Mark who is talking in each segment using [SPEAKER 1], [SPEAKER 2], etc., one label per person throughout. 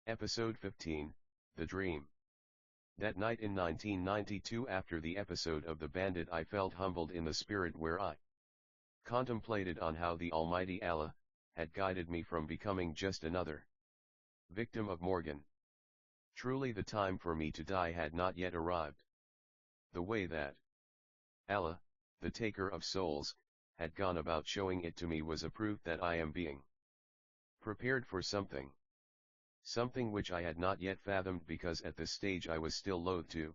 [SPEAKER 1] Episode 15, The Dream. That night in 1992, after the episode of the bandit, I felt humbled in the spirit, where I contemplated on how the Almighty Allah had guided me from becoming just another victim of Morgan. Truly the time for me to die had not yet arrived. The way that Allah, the taker of souls, had gone about showing it to me was a proof that I am being prepared for something which I had not yet fathomed, because at this stage I was still loath to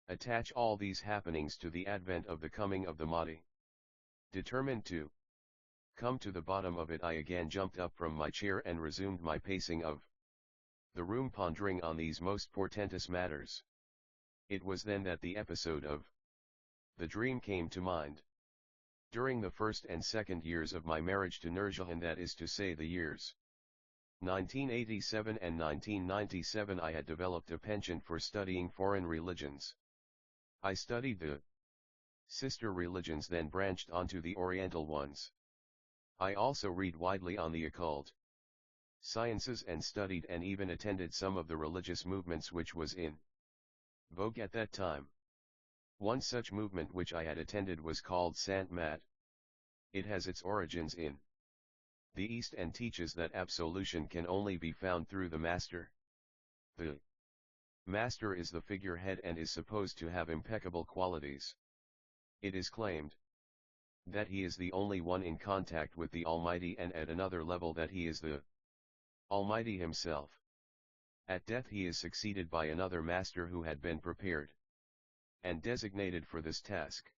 [SPEAKER 1] attach all these happenings to the advent of the coming of the Mahdi. Determined to come to the bottom of it, I again jumped up from my chair and resumed my pacing of the room, pondering on these most portentous matters. It was then that the episode of the dream came to mind. During the first and second years of my marriage to Nurjahan, that is to say the years 1987 and 1997, I had developed a penchant for studying foreign religions. I studied the sister religions, then branched onto the Oriental ones. I also read widely on the occult sciences and studied and even attended some of the religious movements which was in vogue at that time. One such movement which I had attended was called Sant Mat. It has its origins in the East and teaches that absolution can only be found through the Master. The Master is the figurehead and is supposed to have impeccable qualities. It is claimed that he is the only one in contact with the Almighty, and at another level that he is the Almighty himself. At death he is succeeded by another master who had been prepared and designated for this task.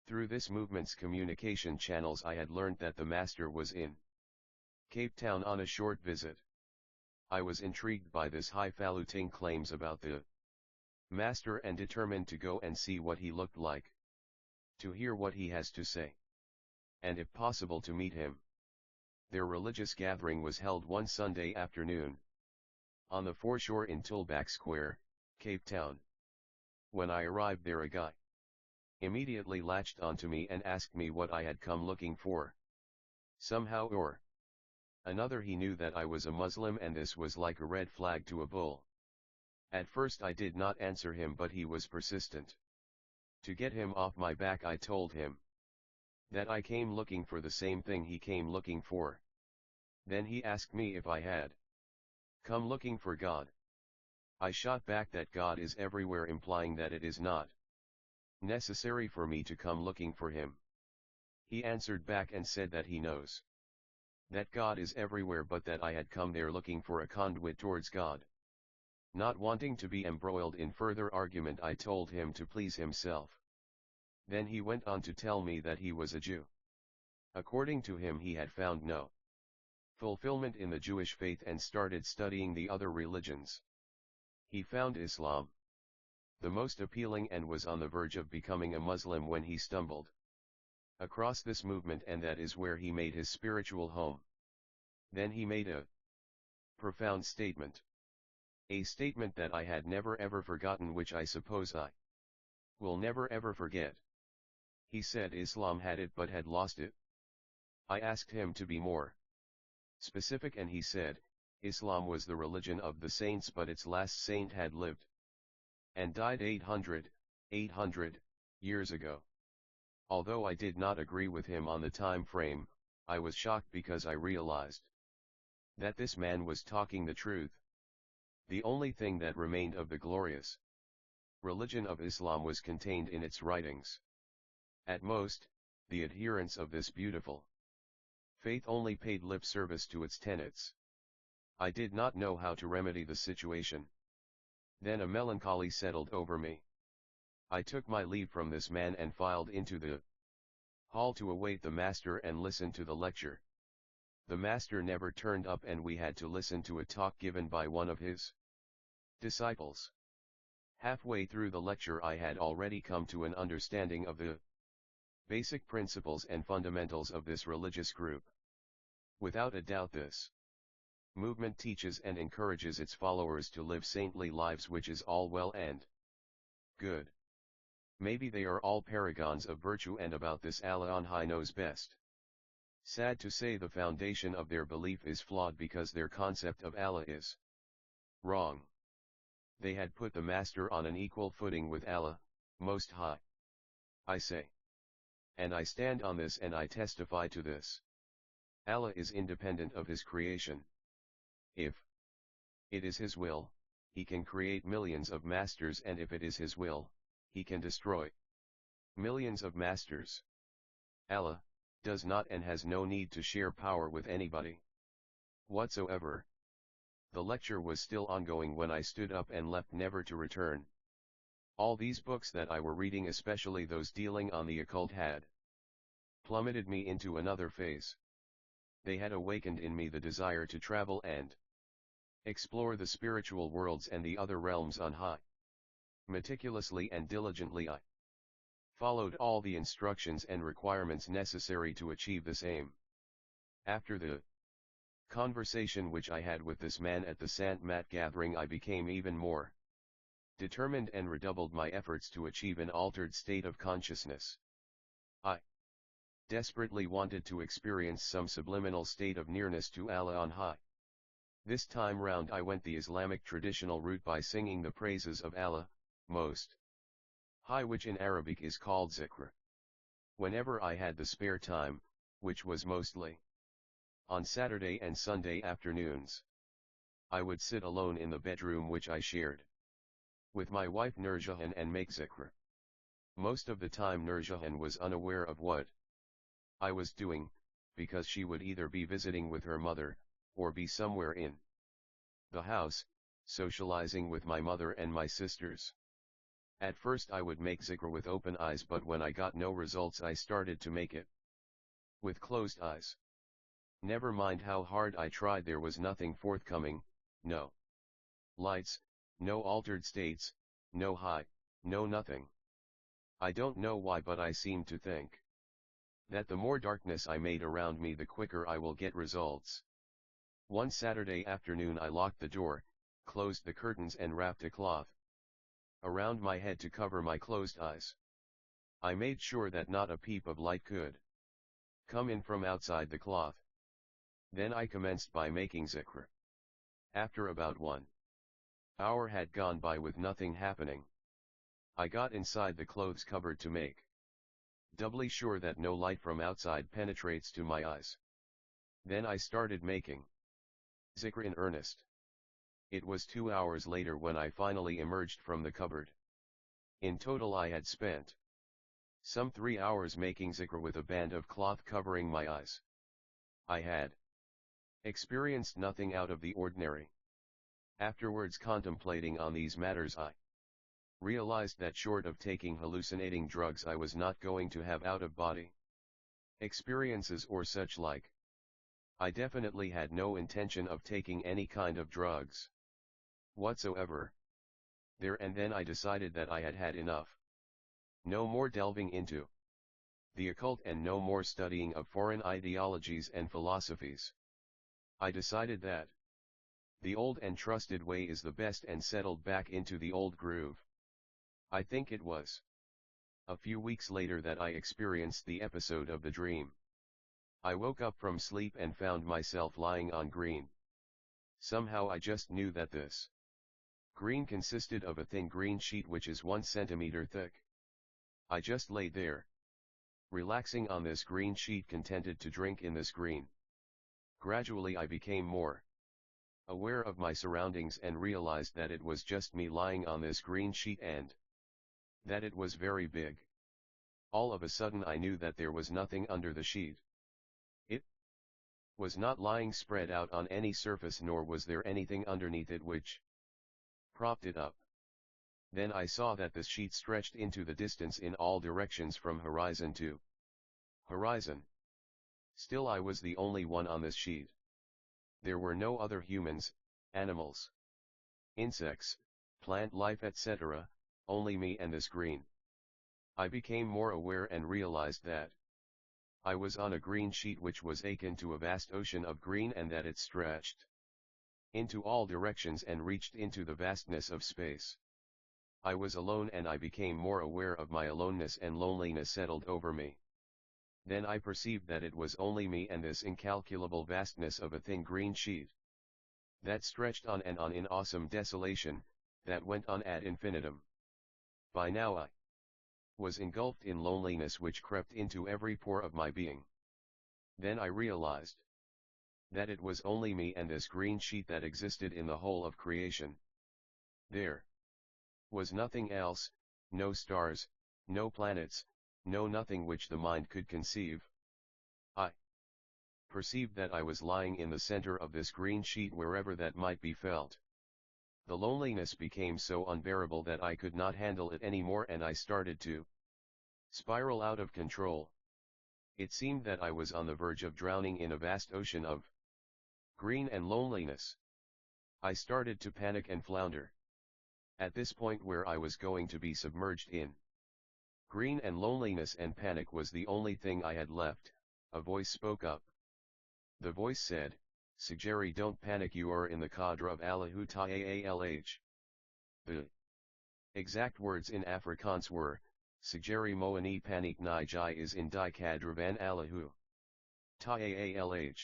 [SPEAKER 1] Through this movement's communication channels, I had learned that the master was in Cape Town on a short visit. I was intrigued by this highfalutin claims about the master and determined to go and see what he looked like, to hear what he has to say, and if possible to meet him. Their religious gathering was held one Sunday afternoon on the foreshore in Toolback Square, Cape Town. When I arrived there, a guy immediately latched onto me and asked me what I had come looking for. Somehow or another he knew that I was a Muslim, and this was like a red flag to a bull. At first I did not answer him, but he was persistent. To get him off my back, I told him that I came looking for the same thing he came looking for. Then he asked me if I had come looking for God. I shot back that God is everywhere, implying that it is not necessary for me to come looking for him. He answered back and said that he knows that God is everywhere, but that I had come there looking for a conduit towards God. Not wanting to be embroiled in further argument, I told him to please himself. Then he went on to tell me that he was a Jew. According to him, he had found no fulfillment in the Jewish faith and started studying the other religions. He found Islam the most appealing and was on the verge of becoming a Muslim when he stumbled across this movement, and that is where he made his spiritual home. Then he made a profound statement. A statement that I had never ever forgotten, which I suppose I will never ever forget. He said Islam had it but had lost it. I asked him to be more specific, and he said, Islam was the religion of the saints, but its last saint had lived and died 800 years ago. Although I did not agree with him on the time frame, I was shocked because I realized that this man was talking the truth. The only thing that remained of the glorious religion of Islam was contained in its writings. At most, the adherents of this beautiful faith only paid lip service to its tenets. I did not know how to remedy the situation. Then a melancholy settled over me. I took my leave from this man and filed into the hall to await the master and listen to the lecture. The master never turned up, and we had to listen to a talk given by one of his disciples. Halfway through the lecture, I had already come to an understanding of the basic principles and fundamentals of this religious group. Without a doubt, this movement teaches and encourages its followers to live saintly lives, which is all well and good. Maybe they are all paragons of virtue, and about this Allah on high knows best. Sad to say, the foundation of their belief is flawed, because their concept of Allah is Wrong. They had put the Master on an equal footing with Allah, Most High. I say. And I stand on this and I testify to this. Allah is independent of His creation. If it is His will, He can create millions of masters, and if it is His will, He can destroy millions of masters. Allah does not and has no need to share power with anybody whatsoever. The lecture was still ongoing when I stood up and left, never to return. All these books that I were reading, especially those dealing on the occult, had plummeted me into another phase. They had awakened in me the desire to travel and explore the spiritual worlds and the other realms on high. Meticulously and diligently I followed all the instructions and requirements necessary to achieve this aim. After the conversation which I had with this man at the Sant Mat gathering, I became even more determined and redoubled my efforts to achieve an altered state of consciousness. I desperately wanted to experience some subliminal state of nearness to Allah on high. This time round I went the Islamic traditional route by singing the praises of Allah, Most High, which in Arabic is called zikr. Whenever I had the spare time, which was mostly on Saturday and Sunday afternoons, I would sit alone in the bedroom which I shared with my wife Nurjahan and make zikr. Most of the time Nurjahan was unaware of what I was doing, because she would either be visiting with her mother, or be somewhere in the house, socializing with my mother and my sisters. At first I would make zikr with open eyes, but when I got no results I started to make it with closed eyes. Never mind how hard I tried, there was nothing forthcoming, no lights, no altered states, no high, no nothing. I don't know why, but I seemed to think that the more darkness I made around me, the quicker I will get results. One Saturday afternoon I locked the door, closed the curtains and wrapped a cloth around my head to cover my closed eyes. I made sure that not a peep of light could come in from outside the cloth. Then I commenced by making zikr. After about 1 hour had gone by with nothing happening, I got inside the clothes cupboard to make doubly sure that no light from outside penetrates to my eyes. Then I started making zikr in earnest. It was 2 hours later when I finally emerged from the cupboard. In total I had spent some 3 hours making zikr with a band of cloth covering my eyes. I had experienced nothing out of the ordinary. Afterwards, contemplating on these matters, I realized that short of taking hallucinating drugs I was not going to have out-of-body experiences or such like. I definitely had no intention of taking any kind of drugs whatsoever. There and then I decided that I had had enough. No more delving into the occult and no more studying of foreign ideologies and philosophies. I decided that the old and trusted way is the best and settled back into the old groove. I think it was a few weeks later that I experienced the episode of the dream. I woke up from sleep and found myself lying on green. Somehow I just knew that this green consisted of a thin green sheet which is 1 centimeter thick. I just lay there, relaxing on this green sheet, contented to drink in this green. Gradually I became more aware of my surroundings and realized that it was just me lying on this green sheet and that it was very big. All of a sudden I knew that there was nothing under the sheet. It was not lying spread out on any surface, nor was there anything underneath it which propped it up. Then I saw that this sheet stretched into the distance in all directions from horizon to horizon. Still I was the only one on this sheet. There were no other humans, animals, insects, plant life, etc., only me and this green. I became more aware and realized that I was on a green sheet which was akin to a vast ocean of green, and that it stretched into all directions and reached into the vastness of space. I was alone and I became more aware of my aloneness, and loneliness settled over me. Then I perceived that it was only me and this incalculable vastness of a thin green sheet. that stretched on and on in awesome desolation, that went on ad infinitum. By now I was engulfed in loneliness which crept into every pore of my being. Then I realized that it was only me and this green sheet that existed in the whole of creation. There was nothing else, no stars, no planets, no nothing which the mind could conceive. I perceived that I was lying in the center of this green sheet wherever that might be felt. The loneliness became so unbearable that I could not handle it any more and I started to spiral out of control. It seemed that I was on the verge of drowning in a vast ocean of green and loneliness. I started to panic and flounder. At this point where I was going to be submerged in green and loneliness and panic was the only thing I had left, a voice spoke up. The voice said, "Sugeri, don't panic, you are in the cadre of Allahu Ta'alh." The exact words in Afrikaans were, "Sugeri moani panik ni jai is in die cadre van Allahu Ta'alh."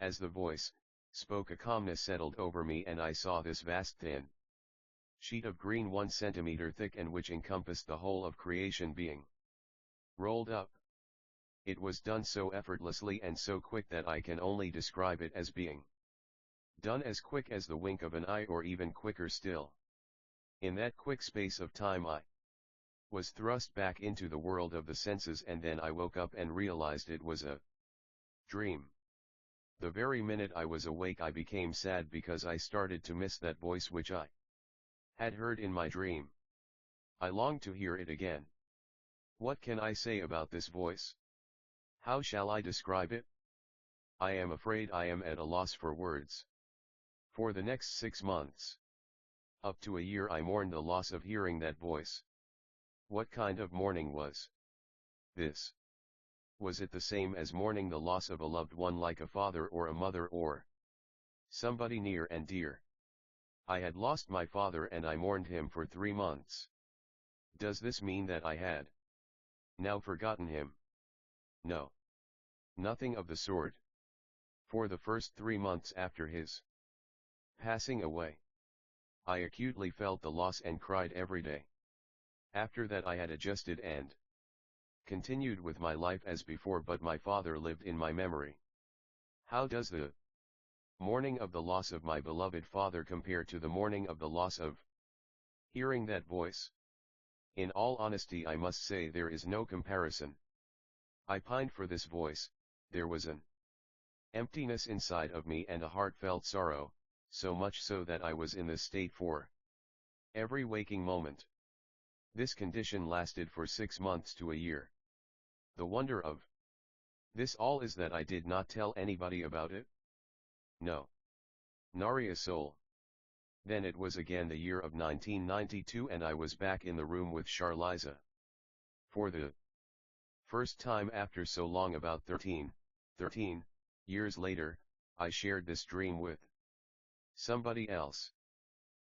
[SPEAKER 1] As the voice spoke, a calmness settled over me and I saw this vast thin sheet of green 1 centimeter thick and which encompassed the whole of creation being rolled up. It was done so effortlessly and so quick that I can only describe it as being done as quick as the wink of an eye or even quicker still. In that quick space of time I was thrust back into the world of the senses and then I woke up and realized it was a dream. The very minute I was awake I became sad because I started to miss that voice which I had heard in my dream. I longed to hear it again. What can I say about this voice? How shall I describe it? I am afraid I am at a loss for words. For the next 6 months, up to a year, I mourned the loss of hearing that voice. What kind of mourning was this? Was it the same as mourning the loss of a loved one like a father or a mother or somebody near and dear? I had lost my father and I mourned him for 3 months. Does this mean that I had now forgotten him? No. Nothing of the sort. For the first 3 months after his passing away, I acutely felt the loss and cried every day. After that I had adjusted and continued with my life as before, but my father lived in my memory. How does the mourning of the loss of my beloved father compare to the mourning of the loss of hearing that voice? In all honesty I must say there is no comparison. I pined for this voice, there was an emptiness inside of me and a heartfelt sorrow, so much so that I was in this state for every waking moment. This condition lasted for 6 months to a year. The wonder of this all is that I did not tell anybody about it. No. Nary a soul. Then it was again the year of 1992 and I was back in the room with Charliza. For the first time after so long, about 13 years later, I shared this dream with somebody else.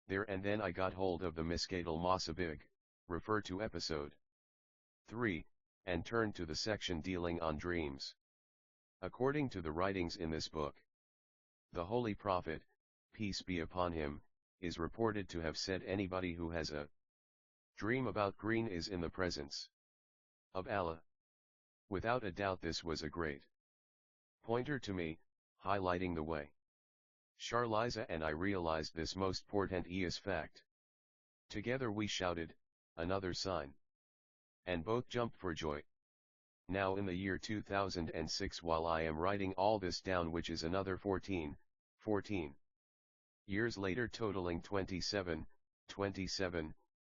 [SPEAKER 1] There and then I got hold of the Miskatel Masabig, refer to episode 3, and turned to the section dealing on dreams. According to the writings in this book, the Holy Prophet, peace be upon him, is reported to have said anybody who has a dream about green is in the presence of Allah. Without a doubt this was a great pointer to me, highlighting the way. Charliza and I realized this most portentous fact. Together we shouted, "Another sign!" and both jumped for joy. Now in the year 2006, while I am writing all this down, which is another 14 years later, totaling 27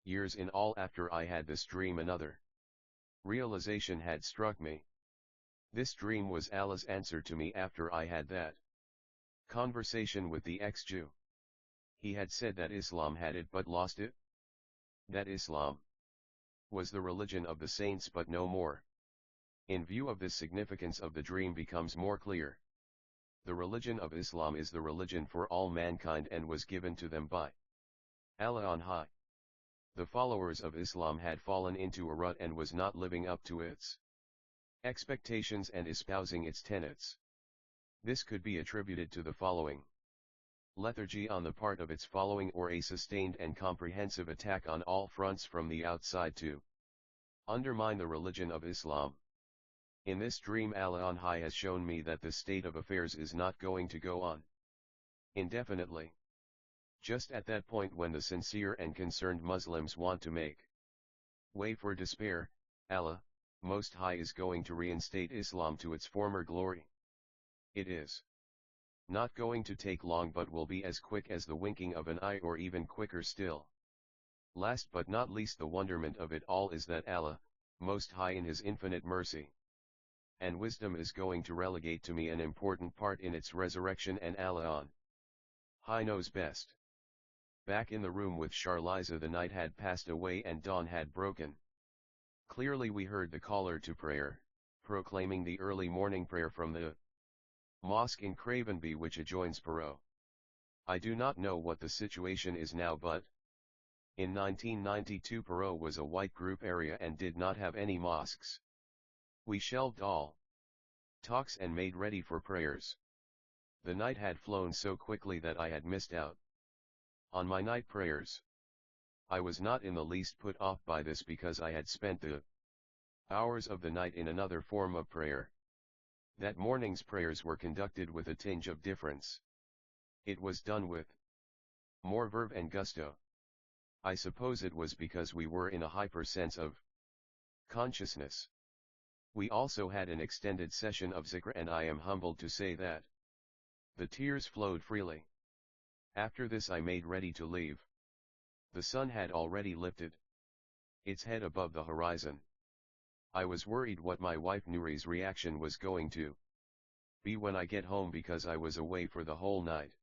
[SPEAKER 1] years in all after I had this dream, another realization had struck me. This dream was Allah's answer to me after I had that conversation with the ex-Jew. He had said that Islam had it but lost it. That Islam was the religion of the saints but no more. In view of this, significance of the dream becomes more clear. The religion of Islam is the religion for all mankind and was given to them by Allah on high. The followers of Islam had fallen into a rut and was not living up to its expectations and espousing its tenets. This could be attributed to the following. lethargy on the part of its following, or a sustained and comprehensive attack on all fronts from the outside to undermine the religion of Islam. In this dream, Allah on high has shown me that this state of affairs is not going to go on indefinitely. Just at that point when the sincere and concerned Muslims want to make way for despair, Allah, Most High, is going to reinstate Islam to its former glory. It is not going to take long, but will be as quick as the winking of an eye, or even quicker still. Last but not least, the wonderment of it all is that Allah, Most High, in His infinite mercy and wisdom, is going to relegate to me an important part in its resurrection, and Allah on high knows best. Back in the room with Charliza, the night had passed away and dawn had broken. Clearly we heard the caller to prayer, proclaiming the early morning prayer from the mosque in Cravenby, which adjoins Paro. I do not know what the situation is now, but in 1992 Paro was a white group area and did not have any mosques. We shelved all talks and made ready for prayers. The night had flown so quickly that I had missed out on my night prayers. I was not in the least put off by this, because I had spent the hours of the night in another form of prayer. That morning's prayers were conducted with a tinge of difference. It was done with more verve and gusto. I suppose it was because we were in a hyper sense of consciousness. We also had an extended session of zikr, and I am humbled to say that the tears flowed freely. After this I made ready to leave. The sun had already lifted its head above the horizon. I was worried what my wife Nuri's reaction was going to be when I get home, because I was away for the whole night.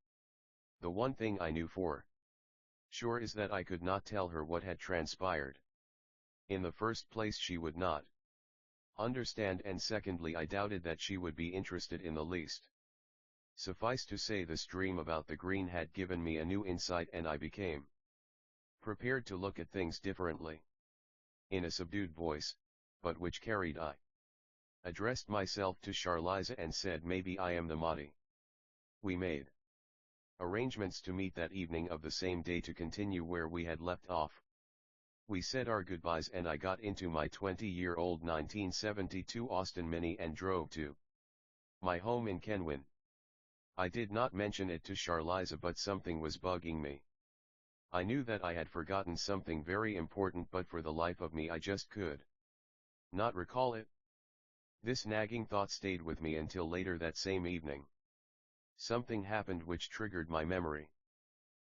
[SPEAKER 1] The one thing I knew for sure is that I could not tell her what had transpired. In the first place, she would not understand, and secondly, I doubted that she would be interested in the least. Suffice to say, this dream about the green had given me a new insight, and I became prepared to look at things differently. In a subdued voice, but which carried, I addressed myself to Charliza and said, "Maybe I am the Mahdi." We made arrangements to meet that evening of the same day to continue where we had left off. We said our goodbyes, and I got into my 20-year-old 1972 Austin Mini and drove to my home in Kenwyn. I did not mention it to Charliza, but something was bugging me. I knew that I had forgotten something very important, but for the life of me I just could not recall it. This nagging thought stayed with me until later that same evening. Something happened which triggered my memory.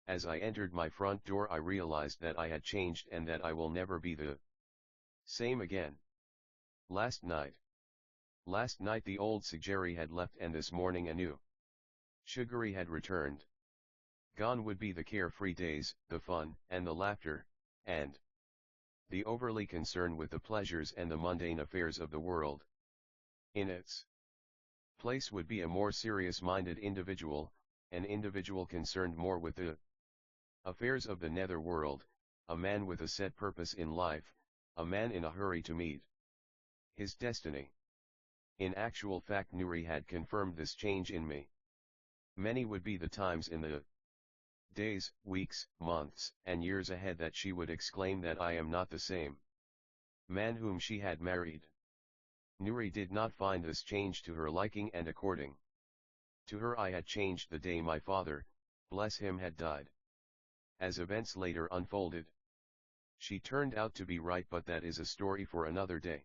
[SPEAKER 1] As I entered my front door, I realized that I had changed and that I will never be the same again. Last night the old Sigeri had left, and this morning a new Sugary had returned. Gone would be the carefree days, the fun, and the laughter, and the overly concern with the pleasures and the mundane affairs of the world. In its place would be a more serious-minded individual, an individual concerned more with the affairs of the nether world, a man with a set purpose in life, a man in a hurry to meet his destiny. In actual fact, Nuri had confirmed this change in me. Many would be the times in the days, weeks, months, and years ahead that she would exclaim that I am not the same man whom she had married. Nuri did not find this change to her liking, and according to her I had changed the day my father, bless him, had died. As events later unfolded, she turned out to be right, but that is a story for another day.